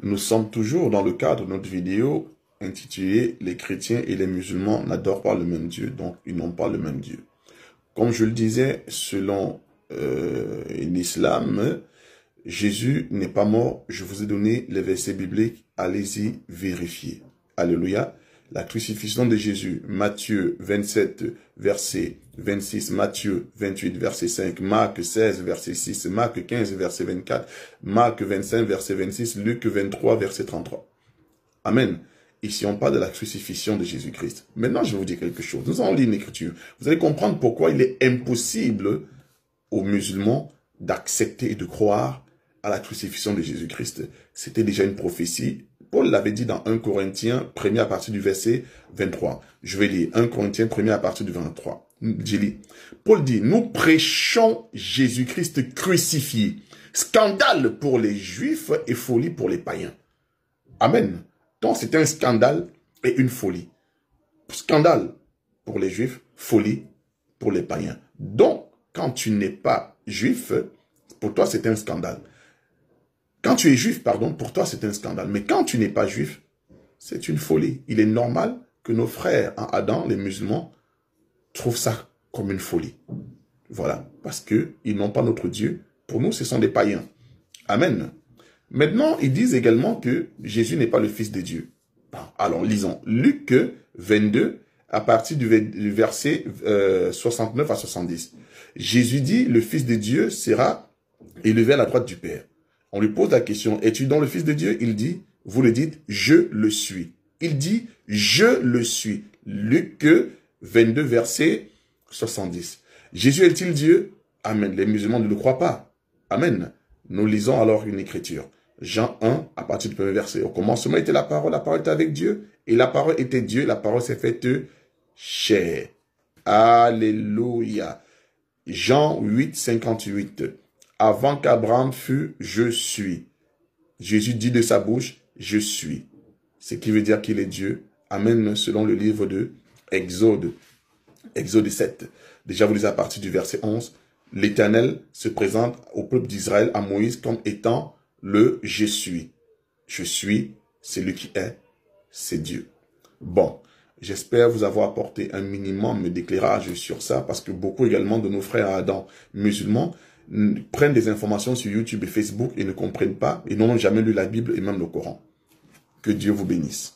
Nous sommes toujours dans le cadre de notre vidéo intitulée « Les chrétiens et les musulmans n'adorent pas le même Dieu, donc ils n'ont pas le même Dieu ». Comme je le disais, selon l'islam, Jésus n'est pas mort. Je vous ai donné les versets bibliques, allez-y vérifier. Alléluia. La crucifixion de Jésus, Matthieu 27, verset 26, Matthieu 28, verset 5, Marc 16, verset 6, Marc 15, verset 24, Marc 25, verset 26, Luc 23, verset 33. Amen. Ici, on parle de la crucifixion de Jésus-Christ. Maintenant, je vais vous dire quelque chose. Nous allons lire une écriture. Vous allez comprendre pourquoi il est impossible aux musulmans d'accepter et de croire à la crucifixion de Jésus-Christ. C'était déjà une prophétie. Paul l'avait dit dans 1 Corinthiens 1er à partir du verset 23. Je vais lire 1 Corinthiens 1er à partir du 23. Je lis. Paul dit, nous prêchons Jésus-Christ crucifié. Scandale pour les Juifs et folie pour les païens. Amen. Donc c'est un scandale et une folie. Scandale pour les Juifs, folie pour les païens. Donc, quand tu n'es pas juif, pour toi c'est un scandale. Quand tu es juif, pardon, pour toi c'est un scandale. Mais quand tu n'es pas juif, c'est une folie. Il est normal que nos frères en Adam, les musulmans, trouvent ça comme une folie. Voilà, parce qu'ils n'ont pas notre Dieu. Pour nous, ce sont des païens. Amen. Maintenant, ils disent également que Jésus n'est pas le Fils de Dieu. Alors, lisons Luc 22, à partir du verset 69 à 70. Jésus dit, le Fils de Dieu sera élevé à la droite du Père. On lui pose la question, es-tu donc le Fils de Dieu? Il dit, vous le dites, je le suis. Il dit, je le suis. Luc 22, verset 70. Jésus est-il Dieu? Amen. Les musulmans ne le croient pas. Amen. Nous lisons alors une écriture. Jean 1, à partir du premier verset. Au commencement était la parole était avec Dieu, et la parole était Dieu, et la parole s'est faite chair. Alléluia. Jean 8, 58. Avant qu'Abraham fût, je suis. Jésus dit de sa bouche, je suis. Ce qui veut dire qu'il est Dieu. Amen, selon le livre de Exode. Exode 7. Déjà, vous lisez à partir du verset 11. L'Éternel se présente au peuple d'Israël, à Moïse, comme étant le je suis. Je suis, c'est lui qui est, c'est Dieu. Bon, j'espère vous avoir apporté un minimum d'éclairage sur ça, parce que beaucoup également de nos frères Adam musulmans prennent des informations sur YouTube et Facebook et ne comprennent pas, et n'ont jamais lu la Bible et même le Coran. Que Dieu vous bénisse.